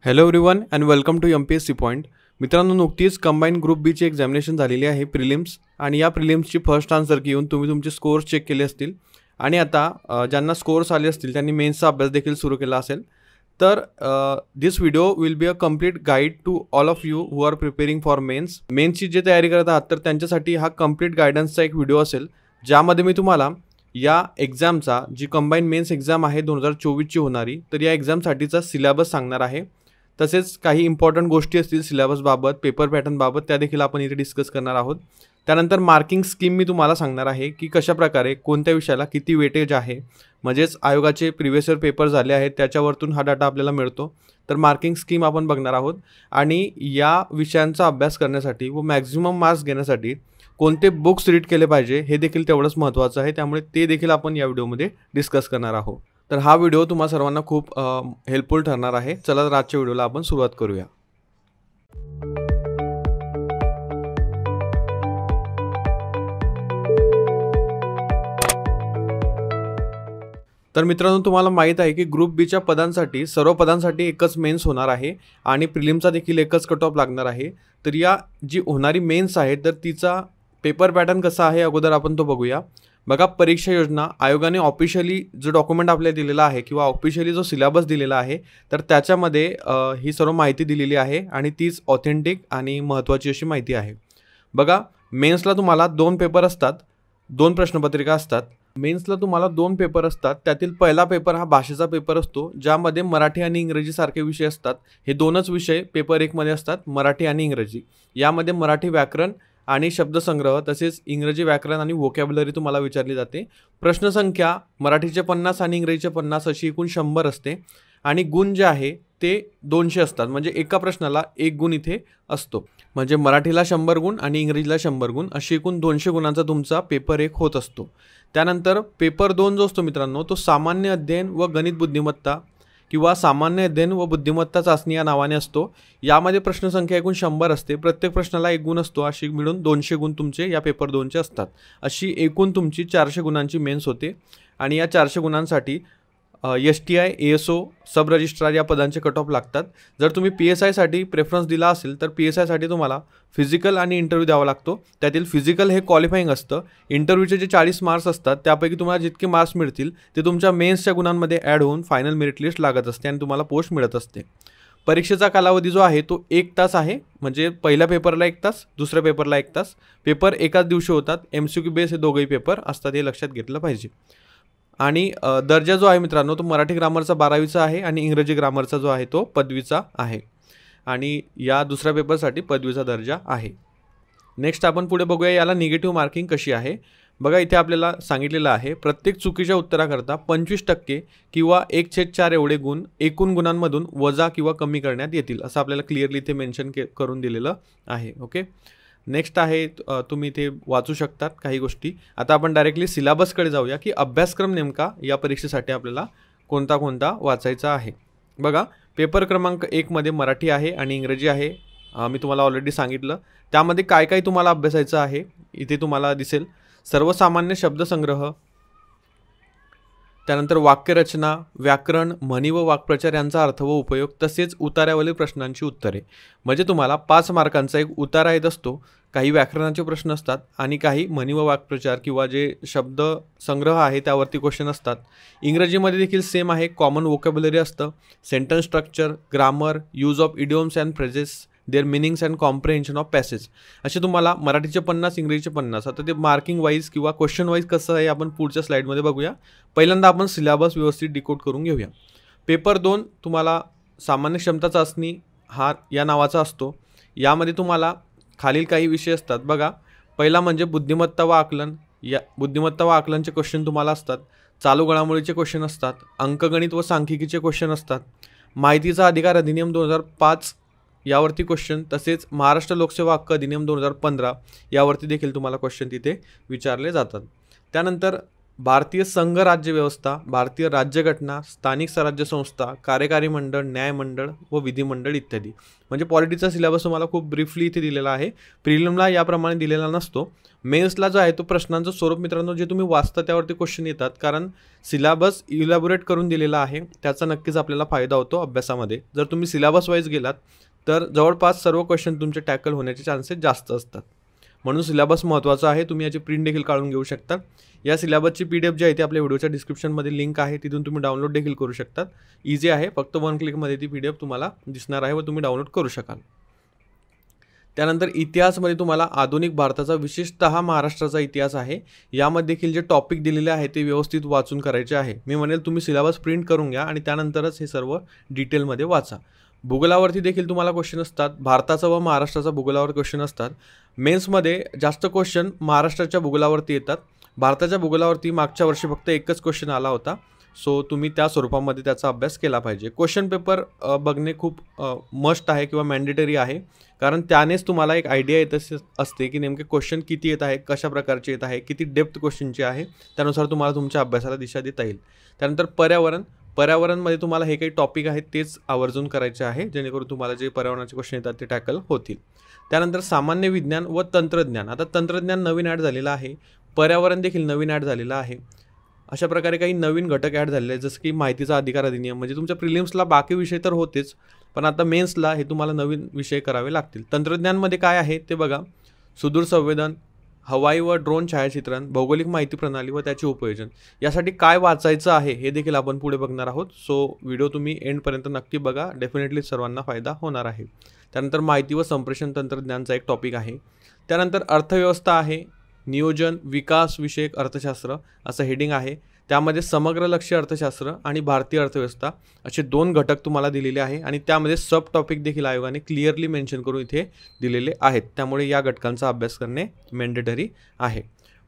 Hello everyone and welcome to MPSC point. मित्रांनो, नुकतीच combine group बीची एक्झामिनेशन झालेली आहे प्रिलिम्स, आणि या प्रिलिम्सची फर्स्ट आन्सर की येऊन तुम्ही तुमचे स्कोअर्स चेक केले असतील आणि आता ज्यांना स्कोअर्स आले असतील त्यांनी मेन्सचा अभ्यास देखील सुरू केला असेल. तर this video will be a complete guide to all of you who are preparing for मेन्सची जे तयारी करत आहात तर त्यांच्यासाठी हा कम्प्लीट गायडन्सचा एक व्हिडिओ असेल, ज्यामध्ये मी तुम्हाला या एक्झामचा जी कंबाईन मेन्स एक्झाम आहे 2024ची होणारी, तर या एक्झामसाठीचा सिलेबस सांगणार आहे. तसेच काही इम्पॉर्टंट गोष्टी असतील सिलेबसबाबत, पेपर पॅटर्नबाबत, त्या देखील आपण इथे डिस्कस करणार आहोत. त्यानंतर मार्किंग स्कीम मी तुम्हाला सांगणार आहे की कशाप्रकारे कोणत्या विषयाला किती वेटेज आहे, म्हणजेच आयोगाचे प्रिव्हियस इयर पेपर झाले आहेत त्याच्यावरतून हा डाटा आपल्याला मिळतो. तर मार्किंग स्कीम आपण बघणार आहोत आणि या विषयांचा अभ्यास करण्यासाठी व मॅक्झिमम मार्क्स घेण्यासाठी कोणते बुक्स रीड केले पाहिजे हे देखील तेवढंच महत्त्वाचं आहे. त्यामुळे ते देखील आपण या व्हिडिओमध्ये डिस्कस करणार आहोत. तर हा व्हिडिओ तुम्हा सर्वांना खूप हेल्पफुल ठरणार आहे. चला तर आजच्या व्हिडिओला आपण सुरुवात करूया. तर मित्रांनो, तुम्हाला माहीत आहे की ग्रुप बीच्या पदांसाठी सर्व पदांसाठी एकच मेन्स होणार आहे आणि प्रिलिमचा देखील एकच कट ऑफ लागणार आहे. तर या जी होणारी मेन्स आहे तर तिचा पेपर पॅटर्न कसा आहे अगोदर आपण तो बघूया. बघा, परीक्षा योजना आयोगाने ऑफिशियली जो डॉक्युमेंट आपल्याला दिलेला आहे किंवा ऑफिशियली जो सिलेबस दिलेला आहे तर त्याच्यामध्ये ही सर्व माहिती दिलेली आहे आणि तीच ऑथेंटिक आणि महत्त्वाची अशी माहिती आहे. बघा, मेन्सला तुम्हाला 2 पेपर असतात, 2 प्रश्नपत्रिका असतात. मेन्सला तुम्हाला 2 पेपर असतात. त्यातील पहिला पेपर हा भाषेचा पेपर असतो, ज्यामध्ये मराठी आणि इंग्रजी सारखे विषय असतात. हे 2च विषय पेपर 1 मध्ये असतात, मराठी आणि इंग्रजी. यामध्ये मराठी व्याकरण आणि शब्दसंग्रह तसेच इंग्रजी व्याकरण आणि व्होकॅब्युलरी तुम्हाला विचारली जाते. प्रश्नसंख्या मराठीचे 50 आणि इंग्रजीचे 50 अशी एकूण 100 असते आणि गुण जे आहे ते 200 असतात. म्हणजे एका प्रश्नाला 1 गुण इथे असतो. म्हणजे मराठीला 100 गुण आणि इंग्रजीला 100 गुण अशी एकूण 200 गुणांचा तुमचा पेपर 1 होत असतो. त्यानंतर पेपर 2 जो असतो मित्रांनो, तो सामान्य अध्ययन व गणित बुद्धिमत्ता किंवा सामान्य अध्ययन व बुद्धिमत्ता चाचणी या नावाने असतो. यामध्ये प्रश्नसंख्या एकूण 100 असते. प्रत्येक प्रश्नाला 1 गुण असतो. अशी मिळून 200 गुण तुमचे या पेपर 2चे असतात. अशी एकूण तुमची 400 गुणांची मेन्स होते आणि या 400 गुणांसाठी STI, ASO, सब रजिस्ट्रार या पदांचे कट ऑफ लागतात. जर तुम्ही PSI साठी प्रेफरन्स दिला असेल तर PSI साठी तुम्हाला फिजिकल आणि इंटरव्ह्यू द्यावा लागतो. त्यातील फिजिकल हे क्वालिफाईंग असतं. इंटरव्ह्यूचे जे 40 मार्क्स असतात त्यापैकी तुम्हाला जितके मार्क्स मिळतील ते तुमच्या मेन्सच्या गुणांमध्ये ॲड होऊन फायनल मेरिट लिस्ट लागत असते आणि तुम्हाला पोस्ट मिळत असते. परीक्षेचा कालावधी जो आहे तो 1 तास आहे. म्हणजे पहिल्या पेपरला 1 तास, दुसऱ्या पेपरला 1 तास. पेपर एकाच दिवशी होतात. MCQ बेस हे दोघंही पेपर असतात, हे लक्षात घेतलं पाहिजे. आणि दर्जा जो आहे मित्रांनो तो मराठी ग्रामरचा 12वीचा आहे आणि इंग्रजी ग्रामरचा जो आहे तो पदवीचा आहे आणि या दुसऱ्या पेपरसाठी पदवीचा दर्जा आहे. नेक्स्ट आपण पुढे बघूया याला निगेटिव्ह मार्किंग कशी आहे. बघा, इथे आपल्याला सांगितलेलं आहे प्रत्येक चुकीच्या उत्तराकरता 25% किंवा 1/4 एवढे गुण एकूण गुणांमधून वजा किंवा कमी करण्यात येतील, असं आपल्याला क्लिअरली इथे मेन्शन करून दिलेलं आहे. ओके, नेक्स्ट आहे तुम्ही इथे वाचू शकतात काही गोष्टी. आता आपण डायरेक्टली सिलेबसकडे जाऊया की अभ्यासक्रम नेमका या परीक्षेसाठी आपल्याला कोणता कोणता वाचायचा आहे. बघा, पेपर क्रमांक 1 मध्ये मराठी आहे आणि इंग्रजी आहे. मी तुम्हाला ऑलरेडी सांगितलं. त्यामध्ये काय काय तुम्हाला अभ्यासायचं आहे इथे तुम्हाला दिसेल. सर्वसामान्य शब्दसंग्रह, त्यानंतर वाक्यरचना, व्याकरण, म्हणी व वाक्प्रचार यांचा अर्थ व उपयोग, तसेच उतार्यावरील प्रश्नांची उत्तरे. म्हणजे तुम्हाला 5 मार्कांचा एक उतारा येत असतो. काही व्याकरणाचे प्रश्न असतात आणि काही म्हणी व वाक्प्रचार किंवा जे शब्द संग्रह आहे त्यावरती क्वेश्चन असतात. इंग्रजीमध्ये देखील सेम आहे. कॉमन वोकॅब्युलरी असतं, sentence structure, grammar, use of idioms and phrases, their meanings and comprehension of passage. असे तुम्हाला मराठीचे 50, इंग्रजीचे 50. आता ते मार्किंग वाईज किंवा क्वेश्चन वाईज कसं आहे आपण पुढच्या स्लाईडमध्ये बघूया. पहिल्यांदा आपण सिलेबस व्यवस्थित डिकोड करून घेऊया. पेपर 2 तुम्हाला सामान्य क्षमता चाचणी हा या नावाचा असतो. यामध्ये तुम्हाला खालील काही विषय असतात. बघा, पहिला म्हणजे बुद्धिमत्ता व आकलन. या बुद्धिमत्ता व आकलनचे क्वेश्चन तुम्हाला असतात. चालू घडामोडीचे क्वेश्चन असतात. अंकगणित व सांख्यिकीचे क्वेश्चन असतात. माहितीचा अधिकार अधिनियम 2005 यावरती क्वेश्चन, तसेच महाराष्ट्र लोकसेवा हक्क अधिनियम 2015 यावरती देखील तुम्हाला क्वेश्चन तिथे विचारले जातात. त्यानंतर भारतीय संघ राज्यव्यवस्था, भारतीय राज्यघटना, स्थानिक स्वराज्य संस्था, कार्यकारी मंडळ, न्यायमंडळ व विधिमंडळ इत्यादी. म्हणजे पॉलिटीचा सिलेबस तुम्हाला खूप ब्रीफली इथे दिलेला आहे. प्रिलिमला याप्रमाणे दिलेला नसतो. मेन्सला जो आहे तो प्रश्नांचं स्वरूप मित्रांनो जे तुम्ही वाचता त्यावरती क्वेश्चन येतात, कारण सिलेबस इलॅबोरेट करून दिलेला आहे. त्याचा नक्कीच आपल्याला फायदा होतो अभ्यासामध्ये. जर तुम्ही सिलेबस वाईज गेलात तर जवळपास सर्व क्वेश्चन तुमचे टॅकल होण्याचे चान्सेस जास्त असतात. म्हणून सिलेबस महत्त्वाचा आहे. तुम्ही याची प्रिंट देखील काढून घेऊ शकता. या सिलेबसची PDF जी आहे ती आपल्या व्हिडिओच्या डिस्क्रिप्शनमध्ये लिंक आहे, तिथून तुम्ही डाउनलोड देखील करू शकता. इझी आहे, फक्त 1 क्लिकमध्ये ती PDF तुम्हाला दिसणार आहे व तुम्ही डाउनलोड करू शकाल. त्यानंतर इतिहासमध्ये तुम्हाला आधुनिक भारताचा विशेषतः महाराष्ट्राचा इतिहास आहे. यामध्ये देखील जे टॉपिक दिलेले आहे ते व्यवस्थित वाचून करायचे आहे. मी म्हणेल तुम्ही सिलेबस प्रिंट करून घ्या आणि त्यानंतरच हे सर्व डिटेलमध्ये वाचा. भूगोलावरती देखील तुम्हाला क्वेश्चन असतात. भारताचा व महाराष्ट्राचा भूगोलावर क्वेश्चन असतात. मेन्समध्ये जास्त क्वेश्चन महाराष्ट्राच्या भूगोलावरती येतात. भारताच्या भूगोलावरती मागच्या वर्षी फक्त एकच क्वेश्चन आला होता. सो तुम्ही त्या स्वरूपामध्ये त्याचा अभ्यास केला पाहिजे. क्वेश्चन पेपर बघणे खूप मस्ट आहे किंवा मॅन्डेटरी आहे, कारण त्यानेच तुम्हाला एक आयडिया येत असते की नेमके क्वेश्चन किती येत आहे, कशा प्रकारचे येत आहे, किती डेप्थ क्वेश्चनचे आहे. त्यानुसार तुम्हाला तुमच्या अभ्यासाला दिशा देता येईल. त्यानंतर पर्यावरणमध्ये तुम्हाला हे काही टॉपिक आहेत तेच आवर्जून करायचे आहे, जेणेकरून तुम्हाला जे पर्यावरणाचे क्वेश्चन येतात ते टॅकल होतील. त्यानंतर सामान्य विज्ञान व तंत्रज्ञान. आता तंत्रज्ञान नवीन ॲड झालेलं आहे, पर्यावरण देखील नवीन ॲड झालेलं आहे. अशा प्रकारे काही नवीन घटक ॲड झालेले आहेत, जसं की माहितीचा अधिकार अधिनियम. म्हणजे तुमच्या प्रिलिम्सला बाकी विषय तर होतेच, पण आता मेन्सला हे तुम्हाला नवीन विषय करावे लागतील. तंत्रज्ञानमध्ये काय आहे ते बघा. सुदूर संवेदन, हवाई व ड्रोन छायाचित्रण, भौगोलिक माहिती प्रणाली व त्याचे उपयोजन. यासाठी काय वाचायचं आहे हे देखील आपण पुढे बघणार आहोत. सो व्हिडिओ तुम्ही एंडपर्यंत नक्की बघा, डेफिनेटली सर्वांना फायदा होणार आहे. त्यानंतर माहिती व संप्रेषण तंत्रज्ञानचा एक टॉपिक आहे. त्यानंतर अर्थव्यवस्था आहे, नियोजन विकास विषयक अर्थशास्त्र असं हेडिंग आहे. त्यामध्ये समग्र लक्ष्य अर्थशास्त्र आणि भारतीय अर्थव्यवस्था असे 2 घटक तुम्हाला दिलेले आहे आणि त्यामध्ये सब टॉपिक देखील आयोगाने क्लिअरली मेन्शन करून इथे दिलेले आहेत. त्यामुळे या घटकांचा अभ्यास करणे मॅन्डेटरी आहे.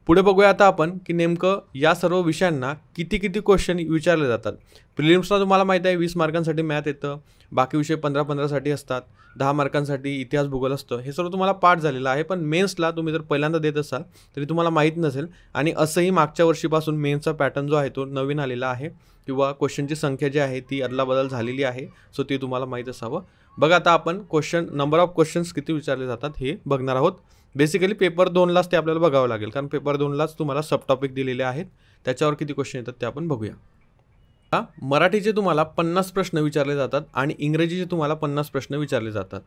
पुढे बघूया आता आपण की नेमकं या सर्व विषयांना किती क्वेश्चन विचारले जातात. प्रिलिम्सला तुम्हाला माहिती आहे 20 मार्कांसाठी मॅथ येतं, बाकी विषय 15-15साठी असतात, 10 मार्कांसाठी इतिहास भूगोल असतं. हे सर्व तुम्हाला पाठ झालेलं आहे, पण मेन्सला तुम्ही जर पहिल्यांदा देत असाल तरी तुम्हाला माहीत नसेल. आणि असंही मागच्या वर्षीपासून मेन्सचा पॅटर्न जो आहे तो नवीन आलेला आहे किंवा क्वेश्चनची संख्या जी आहे ती अदलाबदल झालेली आहे. सो ते तुम्हाला माहीत असावं. बघा आता आपण नंबर ऑफ क्वेश्चन्स किती विचारले जातात हे बघणार आहोत. बेसिकली पेपर 2लाच ते आपल्याला बघावं लागेल, कारण पेपर 2लाच तुम्हाला सब टॉपिक दिलेले आहेत. त्याच्यावर किती क्वेश्चन येतात ते आपण बघूया. मराठीचे तुम्हाला 50 प्रश्न विचारले जातात आणि इंग्रजीचे तुम्हाला 50 प्रश्न विचारले जातात.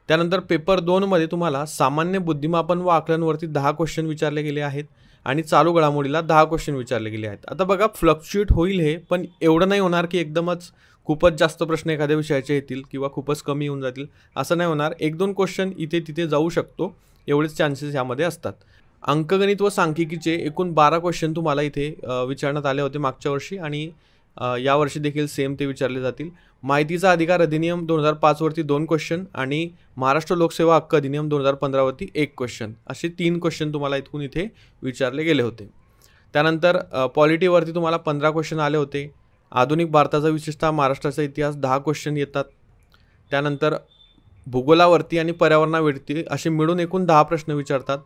त्यानंतर पेपर 2मध्ये तुम्हाला सामान्य बुद्धिमापन व आकलनवरती 10 क्वेश्चन विचारले गेले आहेत आणि चालू घडामोडीला 10 क्वेश्चन विचारले गेले आहेत. आता बघा फ्लक्च्युएट होईल हे, पण एवढं नाही होणार की एकदमच खूपच जास्त प्रश्न एखाद्या विषयाचे येतील किंवा खूपच कमी येऊन जातील, असं नाही होणार. 1-2 क्वेश्चन इथे तिथे जाऊ शकतो, एवढेच चान्सेस यामध्ये असतात. अंकगणित व सांख्यिकीचे एकूण 12 क्वेश्चन तुम्हाला इथे विचारण्यात आले होते मागच्या वर्षी आणि यावर्षी देखील सेम ते विचारले जातील. माहितीचा अधिकार अधिनियम 2005 वरती 2 क्वेश्चन आणि महाराष्ट्र लोकसेवा हक्क अधिनियम 2015 वरती 1 क्वेश्चन, असे 3 क्वेश्चन तुम्हाला इथे विचारले गेले होते. त्यानंतर पॉलिटीवरती तुम्हाला 15 क्वेश्चन आले होते. आधुनिक भारताचा विशेषतः महाराष्ट्राचा इतिहास 10 क्वेश्चन येतात. त्यानंतर भूगोलावरती आणि पर्यावरणावरती असे मिळून एकूण 10 प्रश्न विचारतात.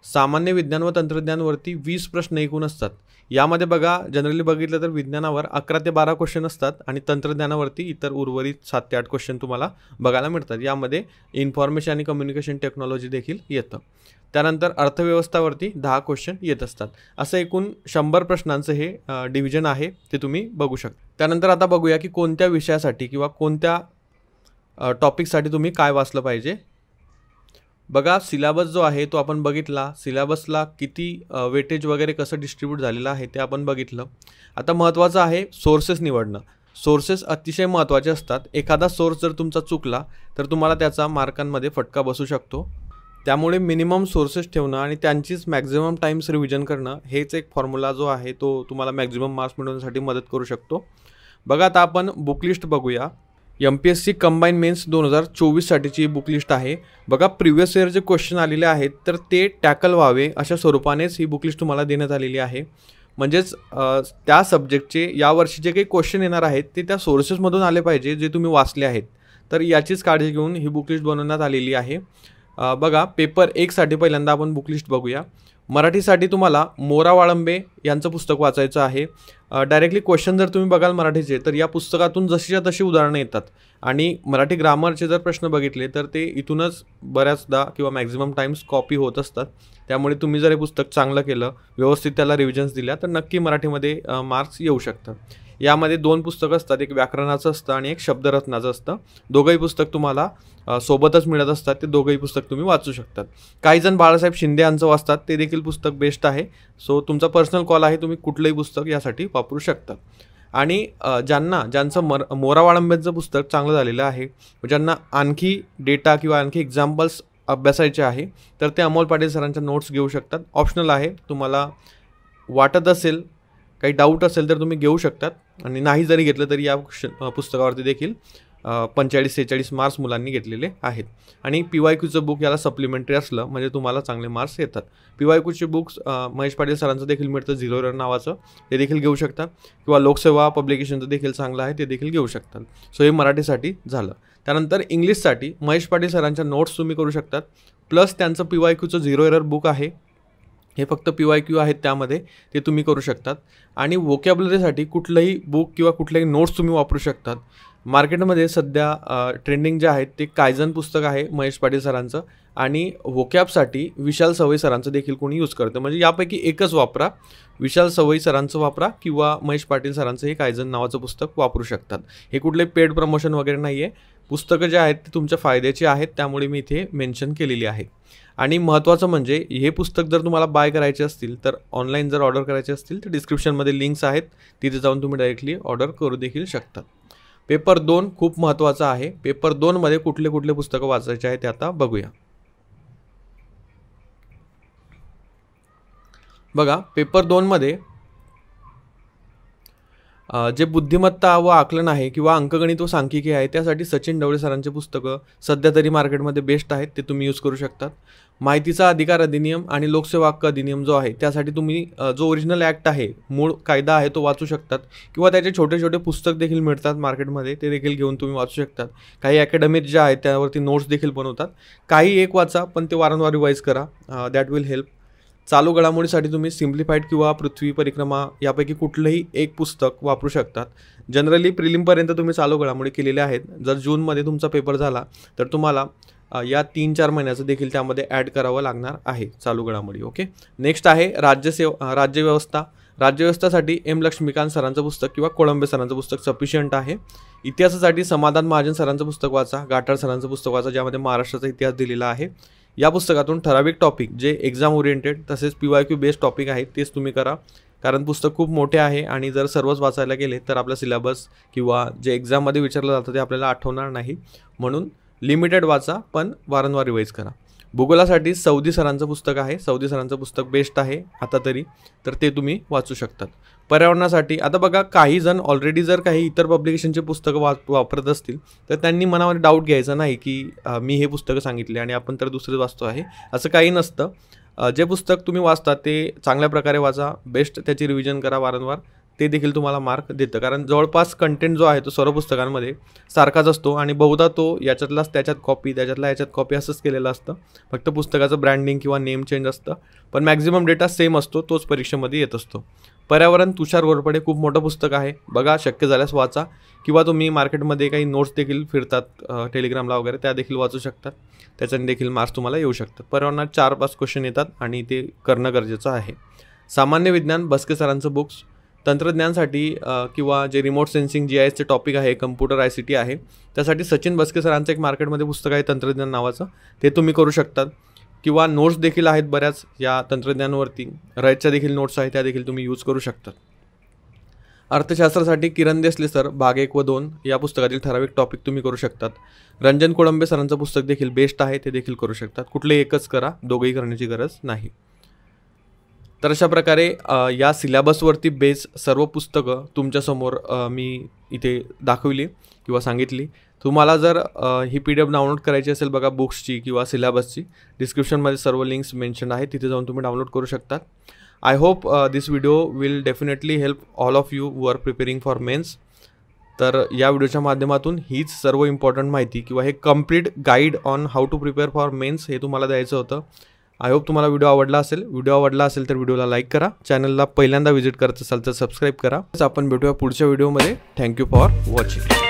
सामान्य विज्ञान व तंत्रज्ञानवरती 20 प्रश्न एकूण असतात. यामध्ये बघा जनरली बघितलं तर विज्ञानावर 11 ते 12 क्वेश्चन असतात आणि तंत्रज्ञानावरती इतर उर्वरित 7 ते 8 क्वेश्चन तुम्हाला बघायला मिळतात. यामध्ये इन्फॉर्मेशन आणि कम्युनिकेशन टेक्नॉलॉजी देखील येतं. त्यानंतर अर्थव्यवस्थावरती 10 क्वेश्चन येत असतात. असं एकूण 100 प्रश्नांचं हे डिव्हिजन आहे, ते तुम्ही बघू शकता. त्यानंतर आता बघूया की कोणत्या विषयासाठी किंवा कोणत्या टॉपिकसाठी तुम्ही काय वाचलं पाहिजे. बघा सिलेबस जो आहे तो आपण बघितला. सिलेबसला किती वेटेज वगैरे कसं डिस्ट्रीब्यूट झालेलं आहे ते आपण बघितलं. आता महत्त्वाचं आहे सोर्सेस निवडणं. सोर्सेस अतिशय महत्त्वाचे असतात. एखादा सोर्स जर तुमचा चुकला तर तुम्हाला त्याचा मार्कांमध्ये फटका बसू शकतो. त्यामुळे मिनिमम सोर्सेस ठेवणं आणि त्यांचीच मॅक्झिमम टाईम्स रिव्हिजन करणं हेच एक फॉर्म्युला जो आहे तो तुम्हाला मॅक्झिमम मार्क्स मिळवण्यासाठी मदत करू शकतो. बघा आता आपण बुकलिस्ट बघूया. MPSC कंबाईन मेन्स 2024साठीची बुकलिस्ट आहे. बघा प्रिव्हियस इयर जे क्वेश्चन आलेले आहेत तर ते टॅकल व्हावे अशा स्वरूपानेच ही बुकलिस्ट तुम्हाला देण्यात आलेली आहे. म्हणजेच त्या सब्जेक्टचे यावर्षी जे काही क्वेश्चन येणार आहेत ते त्या सोर्सेसमधून आले पाहिजे जे तुम्ही वाचले आहेत. तर याचीच काळजी घेऊन ही बुकलिस्ट बनवण्यात आलेली आहे. बघा पेपर 1साठी पहिल्यांदा आपण बुकलिस्ट बघूया. मराठीसाठी तुम्हाला मोरा वाळंबे यांचं पुस्तक वाचायचं आहे. डायरेक्टली क्वेश्चन जर तुम्ही बघाल मराठीचे तर या पुस्तकातून जशीच्या तशी उदाहरणं येतात आणि मराठी ग्रामरचे जर प्रश्न बघितले तर ते इथूनच बऱ्याचदा किंवा मॅक्झिमम टाइम्स कॉपी होत असतात. त्यामुळे तुम्ही जर हे पुस्तक चांगलं केलं, व्यवस्थित त्याला रिव्हिजन्स दिल्या तर नक्की मराठीमध्ये मार्क्स येऊ शकतात. यामध्ये 2 पुस्तकं असतात, एक व्याकरणाचं असतं आणि एक शब्दरत्नाचं असतं. दोघंही पुस्तक तुम्हाला सोबतच मिळत असतात. ते दोघंही पुस्तक तुम्ही वाचू शकतात. काही जण बाळासाहेब शिंदे यांचं वाचतात, ते देखील पुस्तक बेस्ट आहे. सो तुमचा पर्सनल कॉल आहे, तुम्ही कुठलंही पुस्तक यासाठी वापरू शकतात. आणि ज्यांचं मोरा वाळंबेचं पुस्तक चांगलं झालेलं आहे, ज्यांना आणखी डेटा किंवा आणखी एक्झाम्पल्स अभ्यासायचे आहे तर ते अमोल पाटील सरांच्या नोट्स घेऊ शकतात. ऑप्शनल आहे, तुम्हाला वाटत असेल, काही डाऊट असेल तर तुम्ही घेऊ शकतात. आणि नाही जरी घेतलं तरी या पुस्तकावरती देखील 45-46 मार्क्स मुलांनी घेतलेले आहेत. आणि PYQचं बुक याला सप्लिमेंटरी असलं म्हणजे तुम्हाला चांगले मार्क्स येतात. PYQचे बुक्स महेश पाटील सरांचं देखील मिळतं, 0 एरर नावाचं, ते देखील घेऊ शकता. किंवा लोकसेवा पब्लिकेशनचं देखील चांगलं आहे, ते देखील घेऊ शकतात. सो हे मराठीसाठी झालं. त्यानंतर इंग्लिशसाठी महेश पाटील सरांच्या नोट्स तुम्ही करू शकतात. प्लस त्यांचं PYQचं 0 एरर बुक आहे, हे फक्त PYQ आहेत त्यामध्ये, ते तुम्ही करू शकतात. आणि व्होकॅब्युलरीसाठी कुठलंही बुक किंवा कुठलेही नोट्स तुम्ही वापरू शकतात. मार्केटमध्ये सध्या ट्रेंडिंग जे आहेत ते कायझन पुस्तक आहे महेश पाटील सरांचं, आणि व्होकॅबसाठी विशाल सवई सरांचं देखील कोणी यूज करतं. म्हणजे यापैकी एकच वापरा, विशाल सवई सरांचं वापरा किंवा महेश पाटील सरांचं हे कायझन नावाचं पुस्तक वापरू शकतात. हे कुठले पेड प्रमोशन वगैरे नाही आहे. पुस्तकं जे आहेत ते तुमच्या फायद्याची आहेत, त्यामुळे मी इथे मेन्शन केलेली आहे. आणि महत्त्वाचं म्हणजे हे पुस्तक जर तुम्हाला बाय करायचे असतील तर ऑनलाईन जर ऑर्डर करायचे असतील तर डिस्क्रिप्शनमध्ये लिंक्स आहेत, तिथे जाऊन तुम्ही डायरेक्टली ऑर्डर करू देखील शकतात. पेपर 2 खूप महत्त्वाचा आहे. पेपर 2मध्ये कुठले कुठले पुस्तकं वाचायचे आहे ते आता बघूया. बघा, पेपर 2मध्ये जे बुद्धिमत्ता व आकलन आहे किंवा अंकगणित व सांख्यिकी आहे त्यासाठी सचिन ढवळे सरांचे पुस्तकं सध्या तरी मार्केटमध्ये बेस्ट आहेत, ते तुम्ही यूज करू शकतात. माहितीचा अधिकार अधिनियम आणि लोकसेवा हक्क अधिनियम जो आहे त्यासाठी तुम्ही जो ओरिजिनल ॲक्ट आहे, मूळ कायदा आहे तो वाचू शकतात. किंवा त्याचे छोटे छोटे पुस्तक देखील मिळतात मार्केटमध्ये, ते देखील घेऊन तुम्ही वाचू शकतात. काही अकॅडमीज ज्या आहेत त्यावरती नोट्स देखील बनवतात. काही एक वाचा, पण ते वारंवार रिवाईज करा, दॅट विल हेल्प. चालू घडामोडीसाठी तुम्ही सिम्प्लिफाईड किंवा पृथ्वी परिक्रमा यापैकी कुठलंही एक पुस्तक वापरू शकतात. जनरली प्रिलिमपर्यंत तुम्ही चालू घडामोडी केलेल्या आहेत. जर जूनमध्ये तुमचा पेपर झाला तर तुम्हाला या 3-4 महिन्याचं देखील त्यामध्ये ॲड करावं लागणार आहे चालू घडामोडी. ओके, नेक्स्ट आहे राज्यव्यवस्था. राज्यव्यवस्थासाठी M लक्ष्मीकांत सरांचं पुस्तक किंवा कोळंबे सरांचं पुस्तक सफिशियंट आहे. इतिहासासाठी समाधान महाजन सरांचं पुस्तक वाचा, गाठार सरांचं पुस्तक वाचा, ज्यामध्ये महाराष्ट्राचा इतिहास दिलेला आहे. या पुस्तकातून ठराविक टॉपिक जे एक्झाम ओरिएंटेड तसेच PYQ बेस्ड टॉपिक आहेत तेच तुम्ही करा, कारण पुस्तक खूप मोठे आहे आणि जर सर्वच वाचायला गेले तर आपला सिलेबस किंवा जे एक्झाममध्ये विचारलं जातं ते आपल्याला आठवणार नाही. म्हणून लिमिटेड वाचा, पण वारंवार रिवाईज करा. भूगोलासाठी सौदी सरांचं पुस्तक आहे, सौदी सरांचं पुस्तक बेस्ट आहे आता तरी, तर ते तुम्ही वाचू शकतात. पर्यावरणासाठी आता बघा, काही जण ऑलरेडी जर काही इतर पब्लिकेशनचे पुस्तकं वापरत असतील तर त्यांनी मनामध्ये डाऊट घ्यायचा नाही की मी हे पुस्तकं सांगितले आणि आपण तर दुसरेच वाचतो आहे, असं काही नसतं. जे पुस्तक तुम्ही वाचता ते चांगल्या प्रकारे वाचा, बेस्ट त्याची रिव्हिजन करा वारंवार, ते देखील तुम्हाला मार्क देतं. कारण जवळपास कंटेंट जो आहे तो सर्व पुस्तकांमध्ये सारखाच असतो आणि बहुधा तो याच्यातलाच त्याच्यात कॉपी, त्याच्यातला याच्यात कॉपी असंच केलेलं असतं. फक्त पुस्तकाचं ब्रँडिंग किंवा नेम चेंज असतं, पण मॅक्झिमम डेटा सेम असतो, तोच परीक्षेमध्ये येत असतो. पर्यावरण तुषार घोरपडे खूप मोठं पुस्तक आहे, बघा, शक्य झाल्यास वाचा. किंवा तुम्ही मार्केटमध्ये काही नोट्स देखील फिरतात टेलिग्रामला वगैरे, त्या देखील वाचू शकतात, त्याच्याने देखील मार्क्स तुम्हाला येऊ शकतात. पर्यावरणात 4-5 क्वेश्चन येतात आणि ते करणं गरजेचं आहे. सामान्य विज्ञान बस्के सरांचं बुक्स. तंत्रज्ञानसाठी किंवा जे रिमोट सेन्सिंग GISचे टॉपिक आहे, कम्प्युटर ICT आहे, त्यासाठी सचिन बस्के सरांचं एक मार्केटमध्ये पुस्तक आहे तंत्रज्ञान नावाचं, ते तुम्ही करू शकतात. किंवा नोट्स देखील आहेत बऱ्याच या तंत्रज्ञानावरती, रयतच्या देखील नोट्स आहेत, त्या देखील तुम्ही यूज करू शकतात. अर्थशास्त्रासाठी किरण देसले सर भाग 1 व 2 या पुस्तकातील ठराविक टॉपिक तुम्ही करू शकतात. रंजन कोळंबे सरांचं पुस्तक देखील बेस्ट आहे, ते देखील करू शकतात. कुठले एकच करा, दोघंही करण्याची गरज नाही. तर अशा प्रकारे या सिलेबसवरती बेस सर्व पुस्तकं तुमच्यासमोर मी इथे दाखवली किंवा सांगितली. तुम्हाला जर ही PDF डाउनलोड करायची असेल बघा बुक्सची किंवा सिलेबसची, डिस्क्रिप्शनमध्ये सर्व लिंक्स मेन्शन आहेत, तिथे जाऊन तुम्ही डाउनलोड करू शकतात. I hope this video will definitely help all of you who are preparing for mains. तर या व्हिडिओच्या माध्यमातून हीच सर्व इम्पॉर्टंट माहिती किंवा हे complete guide on how to prepare for mains हे तुम्हाला द्यायचं होतं. आय होप तुम्हाला व्हिडिओ आवडला असेल तर व्हिडिओला लाईक करा, चॅनलला पहिल्यांदा व्हिजिट करत असाल तर सबस्क्राईब करा. आपण भेटूया पुढच्या व्हिडिओमध्ये. Thank you for watching.